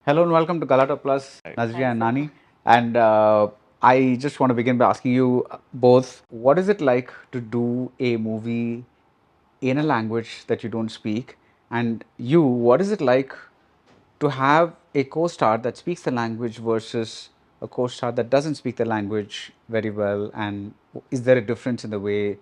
Hello and welcome to Galata Plus, Nazriya and Nani. And I just want to begin by asking you both, what is it like to do a movie in a language that you don't speak? And you, what is it like to have a co-star that speaks the language versus a co-star that doesn't speak the language very well? And is there a difference in the way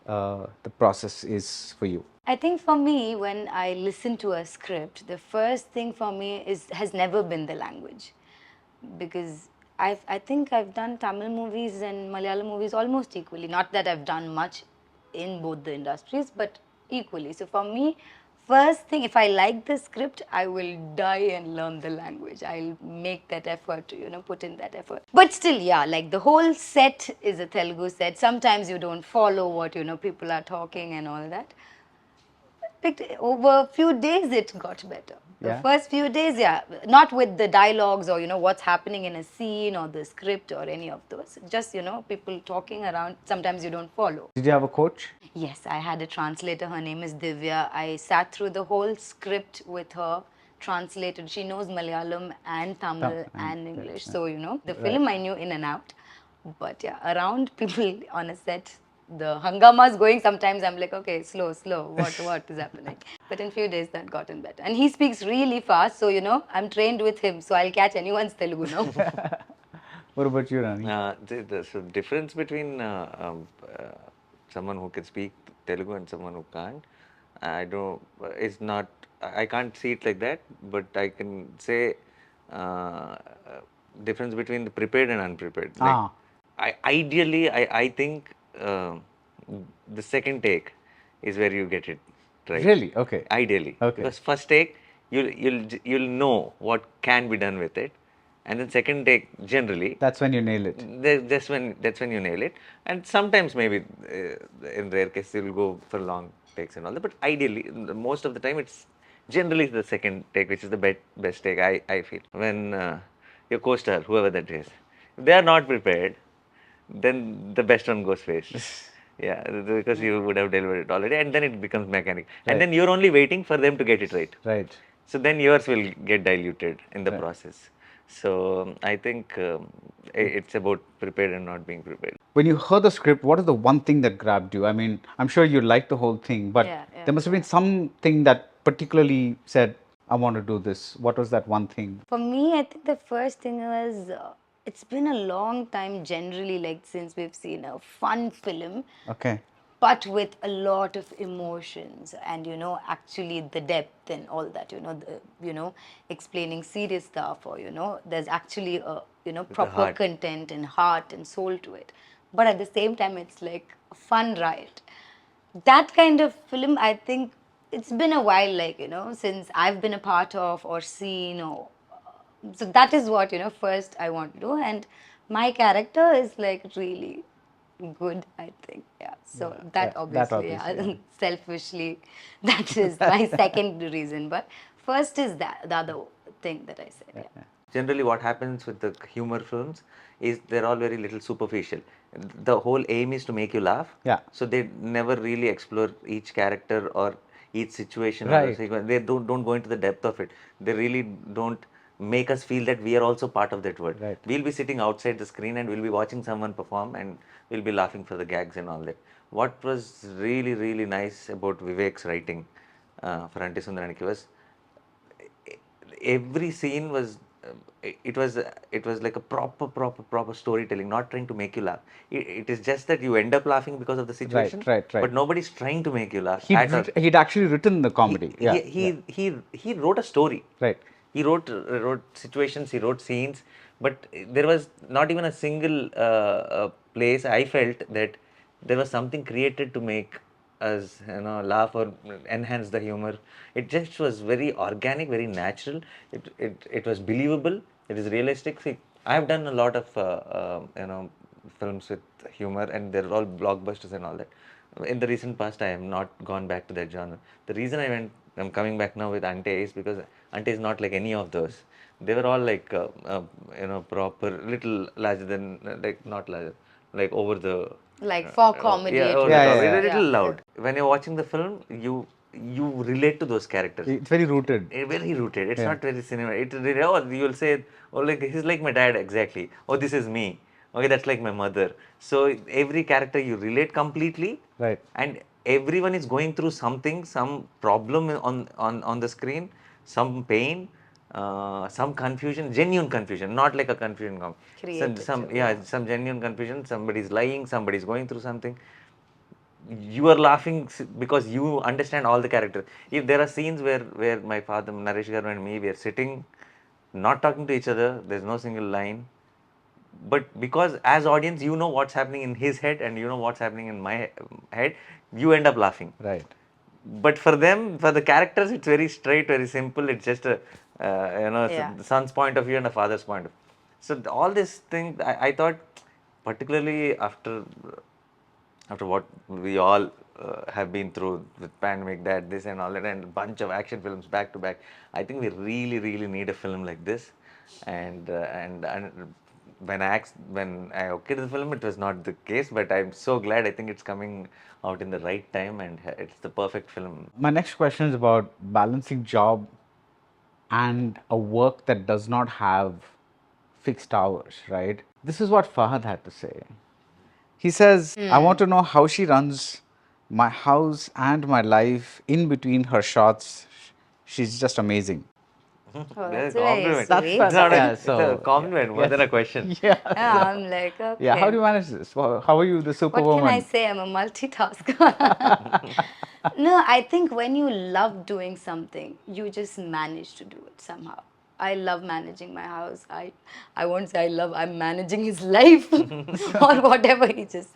the process is for you? I think for me, when I listen to a script, the first thing for me has never been the language, because I think I've done Tamil movies and Malayalam movies almost equally. Not that I've done much in both the industries, but equally. So for me, first thing, if I like the script, I will die and learn the language. I'll make that effort to, put in that effort. But still, yeah, like the whole set is a Telugu set. Sometimes you don't follow what, people are talking and all that. Over a few days it got better. The first few days, yeah, not with the dialogues or what's happening in a scene or the script or any of those, just people talking around. Sometimes you don't follow. Did you have a coach? Yes, I had a translator. Her name is Divya. I sat through the whole script with her, translated. She knows Malayalam and Tamil and English, so the film I knew in and out. But yeah, around people on a set, the hangama is going. Sometimes I'm like, okay, slow, what is happening? But in few days that gotten better. And he speaks really fast, so I'm trained with him, so I'll catch anyone's Telugu now. What about you, Rani? There's a difference between someone who can speak Telugu and someone who can't. I don't. It's not. I can't see it like that. But I can say difference between the prepared and unprepared. I think the second take is where you get it right. Really? Okay. Ideally, Okay. because first take you'll know what can be done with it, and then second take generally That's when you nail it. that's when you nail it. And sometimes maybe in rare cases you'll go for long takes and all that, but ideally most of the time it's generally the second take which is the best take. I feel when your co-star, whoever that is, if they are not prepared, then the best one goes first. Yeah, because you would have delivered it already, and then it becomes mechanic. And then you're only waiting for them to get it right. Right. So then yours will get diluted in the process. So I think it's about prepared and not being prepared. When you heard the script, what is the one thing that grabbed you? I mean, I'm sure you liked the whole thing, but there must have been something that particularly said, I want to do this. What was that one thing? For me, I think the first thing was it's been a long time generally, like since we've seen a fun film, Okay. but with a lot of emotions and actually the depth and all that, explaining serious stuff, or there's actually a proper content and heart and soul to it. But at the same time, it's like a fun ride. That kind of film, I think it's been a while, like since I've been a part of or seen, or so that is what first I want to do. And my character is like really good, I think. Yeah, so that obviously, yeah. Selfishly, that is my second reason, but first is that the other thing that I said. Yeah. Generally what happens with the humor films is they're all very little superficial. The whole aim is to make you laugh. Yeah. So they never really explore each character or each situation or Right. sequence. They don't go into the depth of it. They really don't make us feel that we are also part of that world. Right. We'll be sitting outside the screen and we'll be watching someone perform and we'll be laughing for the gags and all that. What was really, really nice about Vivek's writing for Ante Sundaraniki was every scene was it was like a proper storytelling, not trying to make you laugh. It is just that you end up laughing because of the situation, right. but nobody's trying to make you laugh at all. He'd actually written the comedy. He wrote a story. Right. He wrote situations, he wrote scenes, but there was not even a single place I felt that there was something created to make us laugh or enhance the humor. It just was very organic, very natural. It was believable. It is realistic. See, I have done a lot of films with humor, and they're all blockbusters and all that. In the recent past, I have not gone back to that genre. The reason I'm coming back now with Ante is because Ante is not like any of those. They were all like proper, little larger than like not larger, like over the Like for comedy. yeah, it over was. the top. It's a yeah. little loud. When you're watching the film, you you relate to those characters. It's very rooted. Very rooted. It's Yeah. not very cinema. You'll say, oh, like he's like my dad exactly. Oh, this is me. Okay, that's like my mother. So every character you relate completely, Right. and everyone is going through something, some problem on the screen, some pain, some confusion, genuine confusion, not like a confusion. Created Some too, yeah, yeah. some genuine confusion. Somebody's lying. Somebody's going through something. You are laughing because you understand all the characters. If there are scenes where my father, Naresh Garu and me, we are sitting, not talking to each other, there's no single line. But because as audience, you know what's happening in his head and you know what's happening in my head, you end up laughing. Right. But for them, for the characters, it's very straight, very simple. It's just a Yeah. son's point of view and a father's point of view. So all these things, I thought, particularly after what we all have been through with pandemic, that this and all that, and a bunch of action films back to back, I think we really need a film like this. And when I okayed the film, it was not the case, but I'm so glad. I think it's coming out in the right time, and it's the perfect film. My next question is about balancing job and a work that does not have fixed hours, right? This is what Fahad had to say. He says, I want to know how she runs my house and my life in between her shots. She's just amazing. Oh, Yeah, that's very compliment. That's sweet. It's not a, yeah, it's a compliment more yes. than a question. Yeah. Yeah, I'm like, okay. Yeah, how do you manage this? How are you the What can I superwoman? say? I'm a multitasker. No, I think when you love doing something, you just manage to do it somehow. I love managing my house. I won't say I love, I'm managing his life or whatever he just.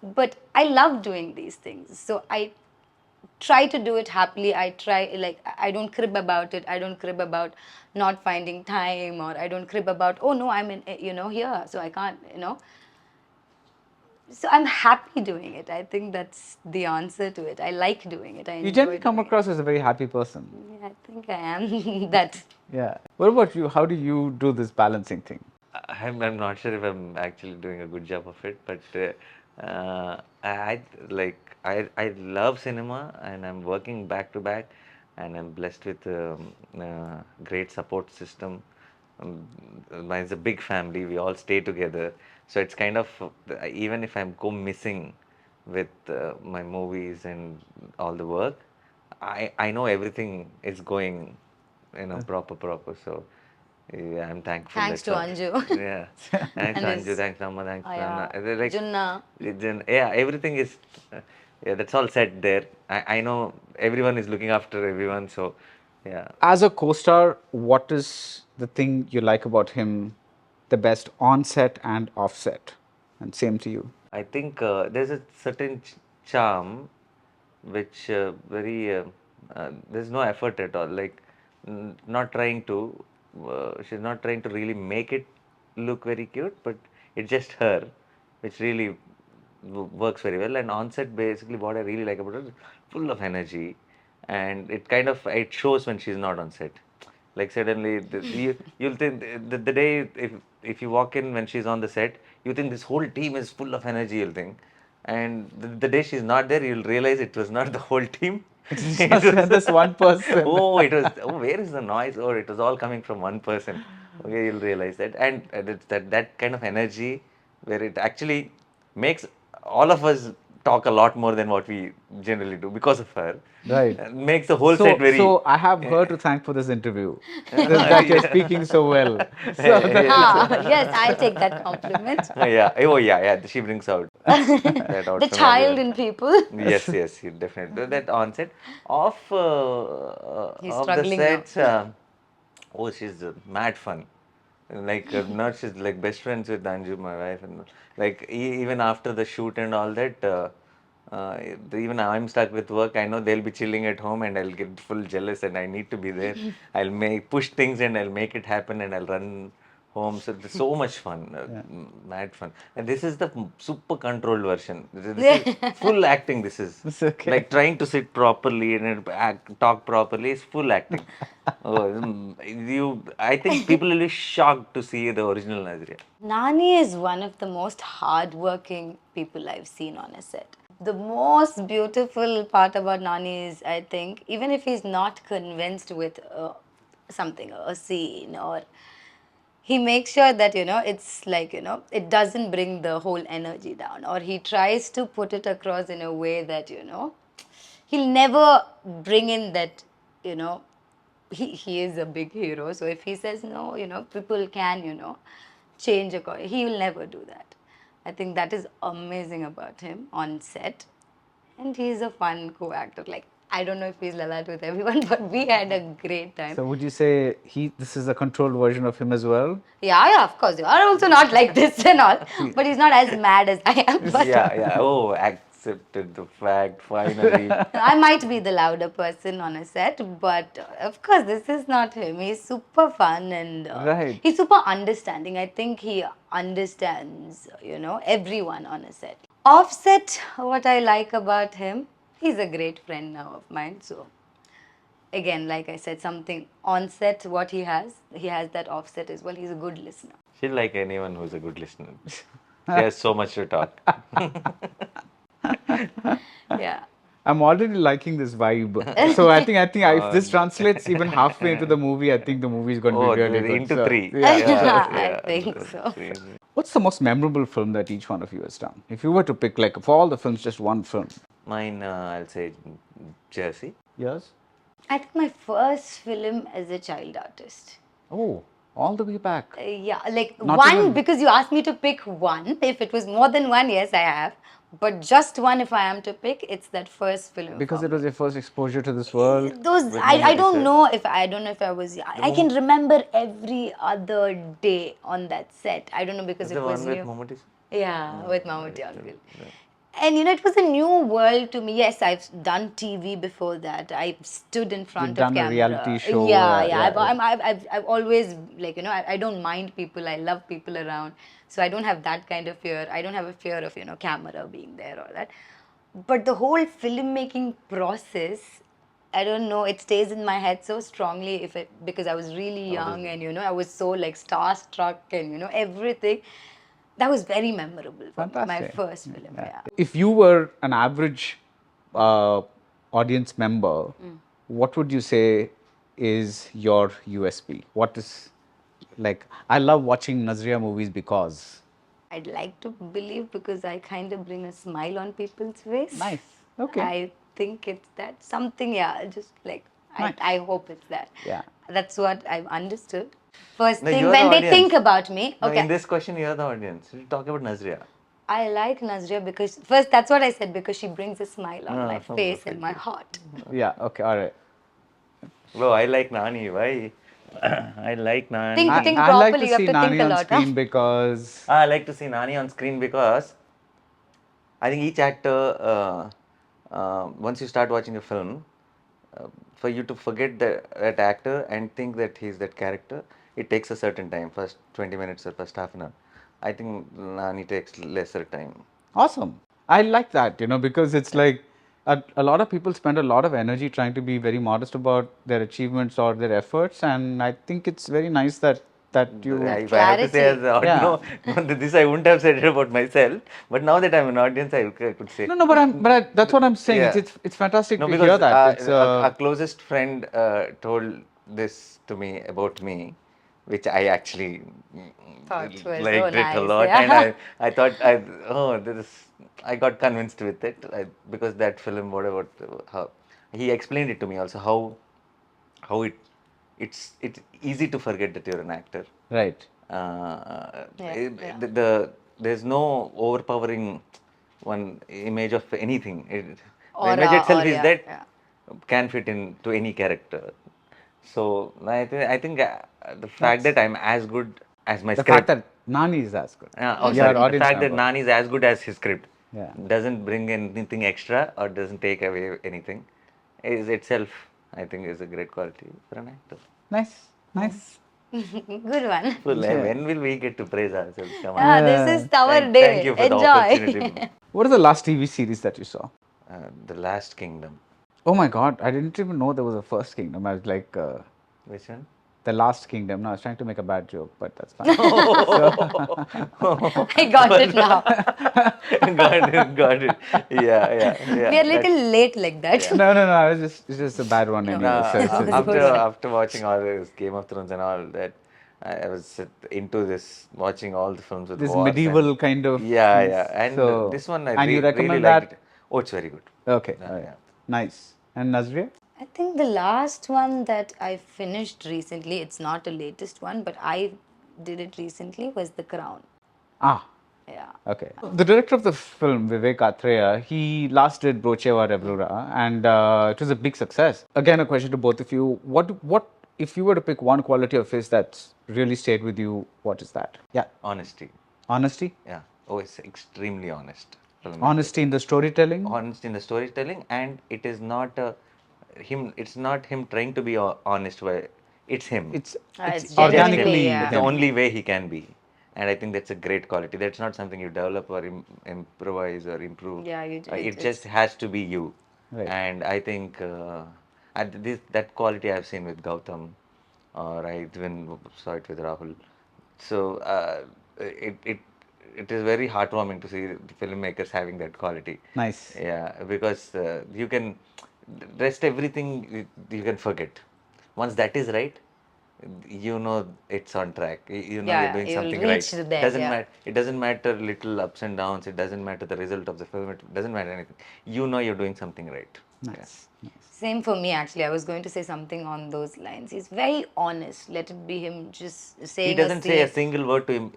But I love doing these things. So I try to do it happily. I try, like, I don't crib about it. I don't crib about not finding time, or I don't crib about, oh no, I'm in, here, so I can't, So I'm happy doing it. I think that's the answer to it. I like doing it. I You enjoy generally come doing it. across as a very happy person. Yeah, I think I am that. Yeah. What about you? How do you do this balancing thing? I'm not sure if I'm actually doing a good job of it, but I love cinema and I'm working back to back, and I'm blessed with great support system. Mine's a big family. We all stay together, so it's kind of even if I'm go missing with my movies and all the work, I know everything is going, proper. So yeah, I'm thankful. Thanks That's to all. Anju. Yeah, thanks And Anju, his, thanks Amma, thanks oh Nana. yeah, They're like, Junna. yeah, everything is, yeah, that's all set there. I know everyone is looking after everyone, so yeah. As a co-star, what is the thing you like about him the best on set and off set? And same to you. I think there's a certain charm which there's no effort at all. Like, not trying to, she's not trying to really make it look very cute, but it's just her, which really works very well. And on set, basically, what I really like about her is full of energy, and it shows when she's not on set. Like suddenly, you'll think the day if you walk in when she's on the set, you think this whole team is full of energy. You'll think, and the day she's not there, you'll realize it was not the whole team. It's It just was this one person. where is the noise? Oh, it was all coming from one person. Okay, you'll realize that, and that kind of energy where it actually makes all of us talk a lot more than what we generally do because of her. Right. Makes the whole set very. So I have her to thank for this interview. That you're speaking so well. So Yes, I'll take that compliment. Yeah. Oh, yeah. She brings out that out The from child everyone. in people. Yes, you definitely. That on set, off He's of the struggling now. sets. Oh, she's mad fun. Like now she's like best friends with Anju, my wife, and like even after the shoot and all that. Uh, Even I'm stuck with work. I know they'll be chilling at home, and I'll get full jealous, and I need to be there. I'll make push things, and I'll make it happen, and I'll run home. So it's so much fun, mad fun. And this is the super controlled version. This is full acting. This is It's okay. like trying to sit properly and talk properly is full acting. Oh, I think people will be shocked to see the original Nazriya. Nani is one of the most hardworking people I've seen on a set. The most beautiful part about Nani is, I think, even if he's not convinced with something, a scene, or he makes sure that, it's like, it doesn't bring the whole energy down, or he tries to put it across in a way that, he'll never bring in that, you know, he is a big hero. So if he says no, people can, change according. He will never do that. I think that is amazing about him on set. And he's a fun co-actor. Like, I don't know if he's like that with everyone, but we had a great time. So would you say this is a controlled version of him as well? Yeah, of course. You are also not like this and all. But he's not as mad as I am. But Yeah. Oh, accepted the fact finally. I might be the louder person on a set, but of course, this is not him. He's super fun and Right. he's super understanding. I think he understands, everyone on a set. Offset, what I like about him, he's a great friend now of mine. So, again, like I said, something on set, what he has that offset as well. He's a good listener. She'll like anyone who's a good listener. She has so much to talk. Yeah. I'm already liking this vibe. So I think if this translates even halfway into the movie, I think the movie is going to Oh, be really good. into So, three. yeah. I think so. Crazy. What's the most memorable film that each one of you has done? If you were to pick, like, for all the films, just one film. Mine, I'll say Jersey. Yes. I think my first film as a child artist. Oh, all the way back. Yeah, like Not one, even- because you asked me to pick one. If it was more than one, yes, I have. But just one, if I am to pick, it's that first film. Because for it was me. your first exposure to this world. Those With I Mammootty, don't sir. know if I was I can remember every other day on that set. I don't know because Is it the was one with new. Mammootty? Yeah, with Mammootty uncle. And it was a new world to me. Yes, I've done TV before that. I stood in front You've of done a camera. reality show, Yeah, yeah. I've always, like, I don't mind people. I love people around. So I don't have that kind of fear. I don't have a fear of, camera being there or that. But the whole filmmaking process, I don't know, it stays in my head so strongly because I was really young and, I was so like starstruck and, everything. That was very memorable for me, my Fantastic. first film. Yeah. If you were an average audience member, what would you say is your USP? What is, like, I love watching Nazriya movies because. I'd like to believe because I kind of bring a smile on people's face. Nice. Okay. I think it's that something, yeah, just like, Nice. I hope it's that. Yeah. That's what I've understood. First No, thing, you're when the they think audience. about me, No, okay. in this question, you're the audience. You talk about Nazriya. I like Nazriya because, first, that's what I said, because she brings a smile on my Oh, face perfect. and my heart. Yeah. Okay. All right. Bro, I like Nani. Why? I like Nani. Think I like properly, to you have see to think Nani a on lot, huh? screen because. I like to see Nani on screen because I think each actor, once you start watching a film, for you to forget that actor and think that he's that character, it takes a certain time, first 20 minutes or first half an hour. I think Nani takes lesser time. Awesome. I like that, because it's like a lot of people spend a lot of energy trying to be very modest about their achievements or their efforts, and I think it's very nice that you. If I have to say, as Yeah. no, this I wouldn't have said it about myself. But now that I'm an audience, I could say. No, that's what I'm saying. Yeah. It's fantastic No, to because hear that. It's our closest friend told this to me about me, which I actually Thought was so liked it a nice, lot, yeah. and I thought I got convinced with it because that film, whatever, how he explained it to me also how it's easy to forget that you're an actor. right. There's no overpowering one image of anything. The Aura, image itself is yeah, that yeah. can fit into any character. So I think the fact that I'm as good as my The script. fact that Nani is as good. Sorry. Your The audience fact that member. Nani is as good as his script Yeah. doesn't bring anything extra or doesn't take away anything is itself, I think, is a great quality for an actor. Nice. Good one. Well, Yeah. when will we get to praise ourselves? Come on. Yeah, this is our Thank day. you for the Enjoy. opportunity. What is the last TV series that you saw? The Last Kingdom. Oh my God, I didn't even know there was a first kingdom. I was like, Which one? The Last Kingdom. No, I was trying to make a bad joke, but that's fine. I got it now. Got it. Yeah. We are little late like that. No. It's just a bad one No. anyway. So it's It After was fine. after watching all this Game of Thrones and all that, I was into this, watching all the films with this wars medieval and kind of yeah, things. yeah. And So, this one I and you really recommend liked that? it. Oh, it's very good. Okay. Yeah, Okay. yeah. Nice. And Nazriya? I think the last one that I finished recently, it's not a latest one, but I did it recently, was The Crown. Ah. Yeah. Okay. The director of the film, Vivek Atreya, he last did Brocheva Reblura, and it was a big success. Again, a question to both of you: what if you were to pick one quality of his that's really stayed with you? What is that? Yeah, Honesty. honesty. Yeah. Oh, it's extremely honest. filmmaker. Honesty in the storytelling. Honest in the storytelling, and it is not him. It's not him trying to be honest. It's him. It's It's it's genuinely, organically yeah. It's the him. only way he can be, and I think that's a great quality. That's not something you develop or improvise or improve. Yeah, It just has to be you. Right. And I think that quality I've seen with Gautam, or I even saw it with Rahul. So it is very heartwarming to see the filmmakers having that quality. Nice. Yeah, because you can rest everything you can forget. Once that is right, you know it's on track. You know Yeah, you're doing you'll something reach right. to there, Doesn't yeah. matter. It doesn't matter little ups and downs. It doesn't matter the result of the film. It doesn't matter anything. You know you're doing something right. Nice. Same for me, actually. I was going to say something on those lines. He's very honest. Let it be him just saying He doesn't say a scene. single word to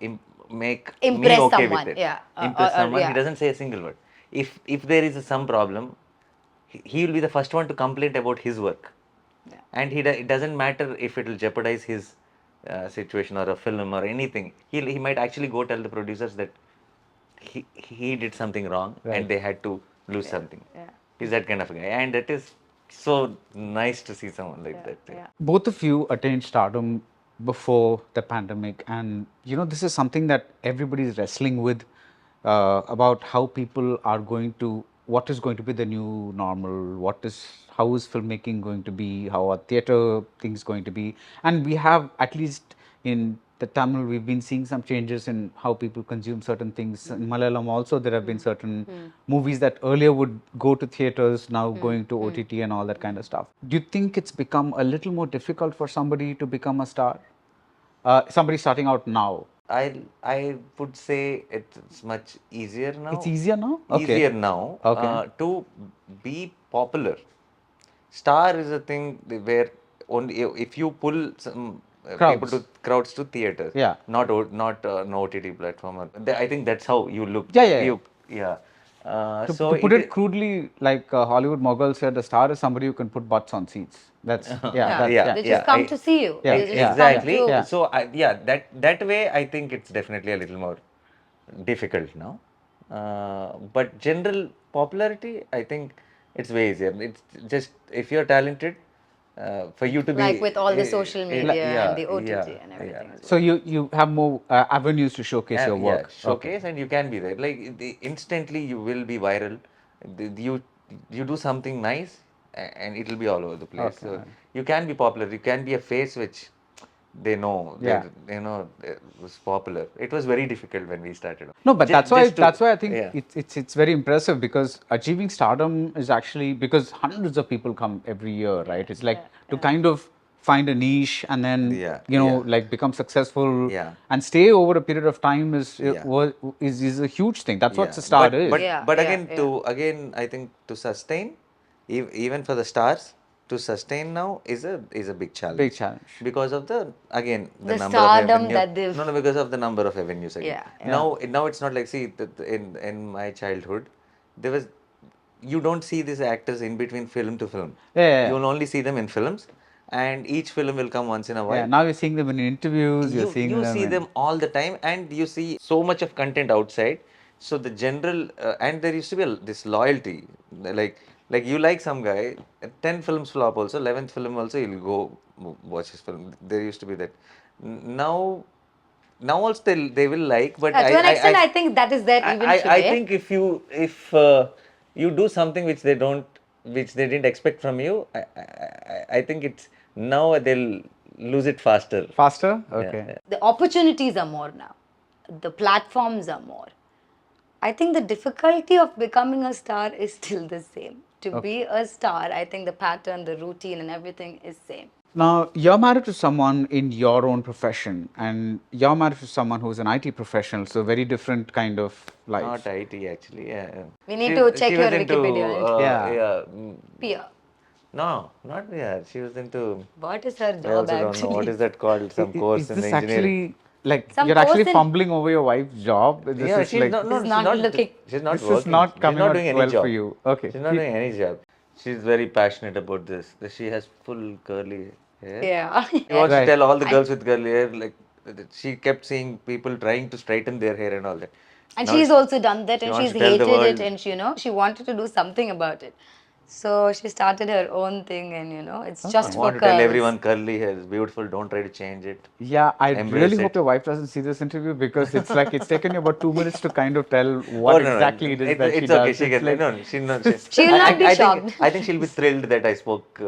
make Impress me okay someone, with it. yeah. Impress someone. Yeah. He doesn't say a single word. If there is some problem, he will be the first one to complain about his work. Yeah. And it doesn't matter if it will jeopardize his situation or a film or anything. He might actually go tell the producers that he did something wrong Right. and they had to lose something. yeah. He's that kind of a guy, and that is so nice to see someone like that. Yeah. Both of you attained stardom before the pandemic, and this is something that everybody is wrestling with, about how people are going to, what is going to be the new normal, how is filmmaking going to be, how are theatre things going to be, and we have, at least in the Tamil, we've been seeing some changes in how people consume certain things. In Malayalam also, there have been certain movies that earlier would go to theatres, now going to OTT and all that kind of stuff. Do you think it's become a little more difficult for somebody to become a star? Somebody starting out now. I would say it's much easier now. It's easier now? Okay. Easier now Okay. to be popular. Star is a thing where only if you pull some people Crowds. crowds to theaters. Yeah. Not no OTT platform. I think that's how you look. Yeah. Yeah. To put it crudely, like Hollywood mogul said, the star is somebody who can put butts on seats. That's They just come to see you. Yeah, They just exactly. come to. Yeah. So that way I think it's definitely a little more difficult now. But general popularity, I think it's way easier. It's just if you're talented, for you to be Like with all the social media and the OTT and everything as well. So you have more avenues to showcase your work. showcase, and you can be there. Like instantly, you will be viral. You do something nice, and it will be all over the place. Okay. So you can be popular. You can be a face which they know. Yeah. It was popular. It was very difficult when we started. No, but that's why I think yeah. it's very impressive, because achieving stardom is actually, because hundreds of people come every year, right? It's like to kind of find a niche and then like become successful and stay over a period of time is a huge thing. That's what a star is. But again, I think to sustain, even for the stars, to sustain now is a big challenge. Big challenge. Because of the The number stardom of avenues. that they've- No, because of the number of avenues again. Yeah. Now it's not like, see, in my childhood, there was, you don't see these actors in between film to film. Yeah. You will only see them in films, and each film will come once in a while. Yeah, now you're seeing them in interviews, you're seeing you them see in... them all the time, and you see so much of content outside. So the general and there used to be this loyalty, like you like some guy, 10 films flop also, 11th film also you'll go watch his film. There used to be that. Now also they will like, but to an extent, I think that is there even today. I think if you do something which they didn't expect from you, I think it's now they'll lose it faster. Faster? Yeah, Okay. yeah. The opportunities are more now. The platforms are more. I think the difficulty of becoming a star is still the same. To be a star, I think the pattern, the routine, and everything is same. Now, you're married to someone in your own profession, and you're married to someone who's an IT professional, so very different kind of life. Not IT actually. Yeah. We need to check She your was into Wikipedia on it. Yeah. yeah. Peer. No, not yeah. She was into. What is her I job also don't know what actually? is that called. Some course Is in the this engineering. actually like Some you're actually course in. fumbling over your wife's job? This Yeah, is she's like not. This No, is not looking. She's not this is working. not She's coming not out doing any well for job. you. Okay. She's not doing any job. She's very passionate about this. She has full curly hair. Yeah. She wants to Right. tell all the I, girls with curly hair, like she kept seeing people trying to straighten their hair and all that. and Now she's also done that she and wants she's to tell the hated it world. and she wanted to do something about it. So she started her own thing and it's I just for want to tell curls. everyone curly hair is beautiful. Don't try to change it. Yeah, I really Embrace hope it. your wife doesn't see this interview because it's like it's taken you about 2 minutes to kind of tell Oh what no, exactly it no, is that she it's okay. does. She It's can like no, she no. She, She will not be shocked. I think she'll be thrilled that I spoke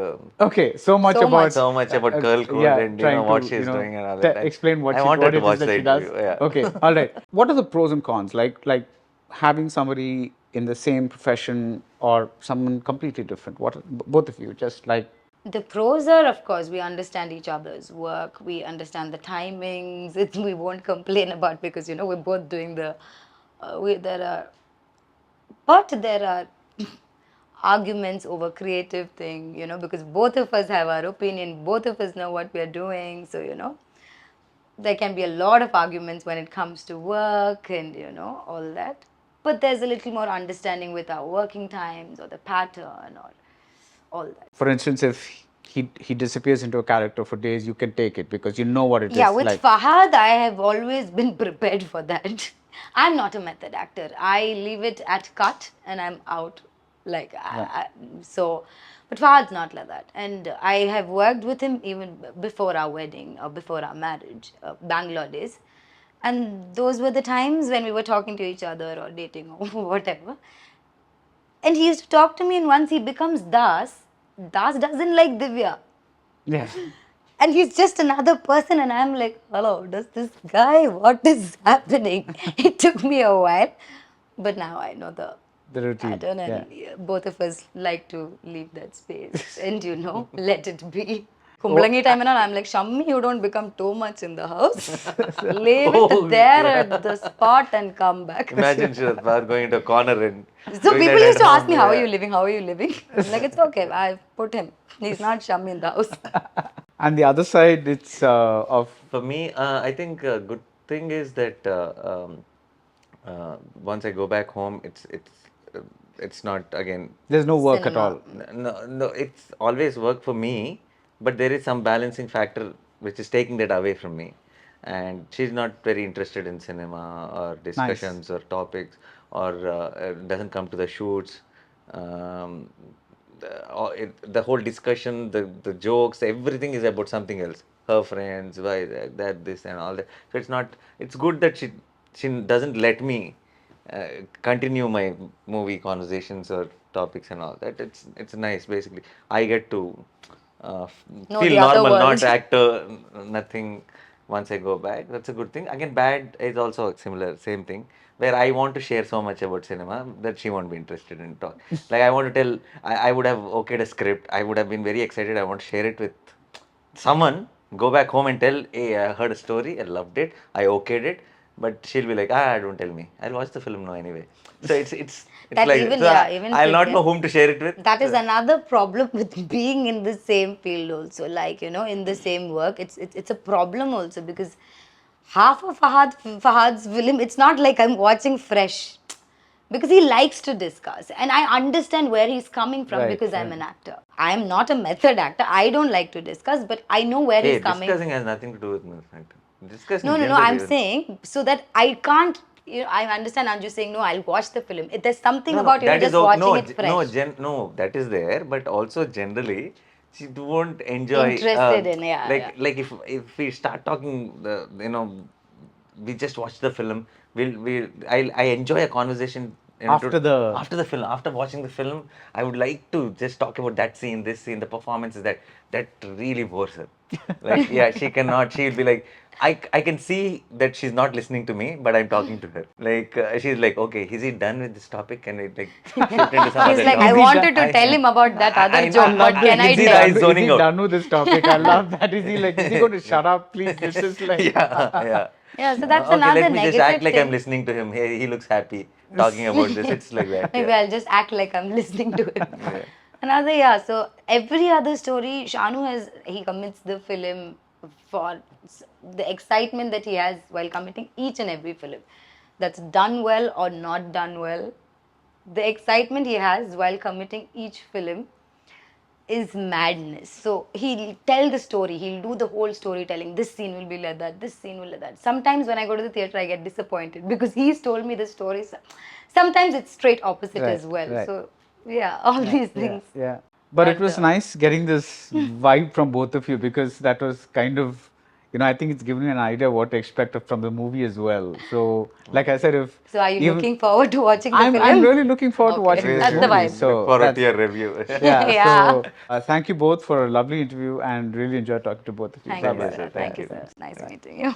okay, so much So much. about so much about curl code yeah, and trying what to she's doing and all that. explain I what wanted to it is watch that the she does. interview. Yeah. Okay, all right. What are the pros and cons? Like having somebody in the same profession or someone completely different. What both of you just like The pros are, of course, we understand each other's work, we understand the timings, we won't complain about because, we're both doing there are arguments over creative thing, because both of us have our opinion, both of us know what we are doing. So, there can be a lot of arguments when it comes to work and, all that. But there's a little more understanding with our working times or the pattern or all that. for instance if he disappears into a character for days you can take it because you know what it Yeah, is with like. Fahad, I have always been prepared for that. I'm not a method actor. I leave it at cut and I'm out. Like, Right. so, but Fahad's not like that. And I have worked with him even before our wedding or before our marriage, Bangalore days. And those were the times when we were talking to each other or dating or whatever. And he used to talk to me, and once he becomes Das, Das doesn't like Divya. Yeah. And he's just another person, and I'm like, hello, does this guy, what is happening? It took me a while, but now I know the The routine. pattern, Yeah. and both of us like to leave that space and, let it be. Kumbalangi time and all, I'm like, Shammi, you don't become too much in the house. Leave Oh, it there yeah. at the spot and come back. Imagine Sharath going into a corner and So doing people that used at to ask home. me, how are Yeah. you living? How are you living? I'm like, it's okay. I've put him. He's not Shammi in the house. And the other side it's of For me, I think a good thing is that once I go back home, it's not again. there's no work at Cinema. all. No, no, it's always work for me, but there is some balancing factor which is taking that away from me. And she's not very interested in cinema or Nice. discussions or topics, or doesn't come to the shoots. Um, the whole discussion, the jokes, everything is about something else. Her friends, why that, this, and all that. So it's not. It's good that she doesn't let me continue my movie conversations or topics and all that. It's nice. Basically, I get to No, feel the other normal, world. not actor, nothing. Once I go back, that's a good thing. Again, bad is also similar, same thing. Where I want to share so much about cinema that she won't be interested in talk. Like I want to tell, I would have okayed a script. I would have been very excited. I want to share it with someone, go back home and tell, hey, I heard a story, I loved it, I okayed it, but she'll be like, don't tell me. I'll watch the film now anyway. So it's That like even, so yeah, even I'll not know cricket. whom to share it with. That is another problem with being in the same field also. Like, in the same work. It's a problem also because half of Fahad's film, it's not like I'm watching fresh. Because he likes to discuss. And I understand where he's coming from Right, because I'm right. an actor. I am not a method actor. I don't like to discuss, but I know where Hey, he's coming. discussing has nothing to do with me. Discussing No. generally. I'm saying so that I can't. I understand Anju saying no. I'll watch the film. There's something No, about that is just watching it no, fresh. no, that is there, but also generally, she won't enjoy. Interested in, yeah. Like if we start talking, we just watch the film. I enjoy a conversation After after the film, after watching the film, I would like to just talk about that scene, this scene, the performances that really bores her. Like, yeah, she cannot. She'll be like, I can see that she's not listening to me, but I'm talking to her. Like, she's like, okay, is he done with this topic? Can it like shift into some She's other like, I Is he topic? wanted to tell him about that other I joke. What love can that. I Is he tell? the eyes zoning is he out? done with this topic? I love that. Is he like, is he going to shut up, please? This is like, Yeah, yeah. Yeah, so that's Okay, another let me just act negative like I'm thing. listening to him. He looks happy talking about this. It's like that. Maybe Yeah. I'll just act like I'm listening to him. Yeah. Another, yeah, so every other story, he commits the film for the excitement that he has while committing each and every film. That's done well or not done well. The excitement he has while committing each film is madness. So he'll tell the story, he'll do the whole storytelling. This scene will be like that, this scene will be like that. Sometimes when I go to the theatre, I get disappointed because he's told me the story. Sometimes it's straight opposite right, as well. right. So yeah, all these Yeah, things. yeah. But it But was nice getting this vibe from both of you because that was kind of, I think it's given me an idea what to expect from the movie as well. So, like I said, if so are you even looking forward to watching the film? I'm really looking forward to Okay, watching this that's the movie. vibe. Look So forward to that's your review. yeah. Yeah. So thank you both for a lovely interview and really enjoyed talking to both of you. Thank Bye you, bye, sir. sir. Thank Thank you, you. sir. Nice meeting you.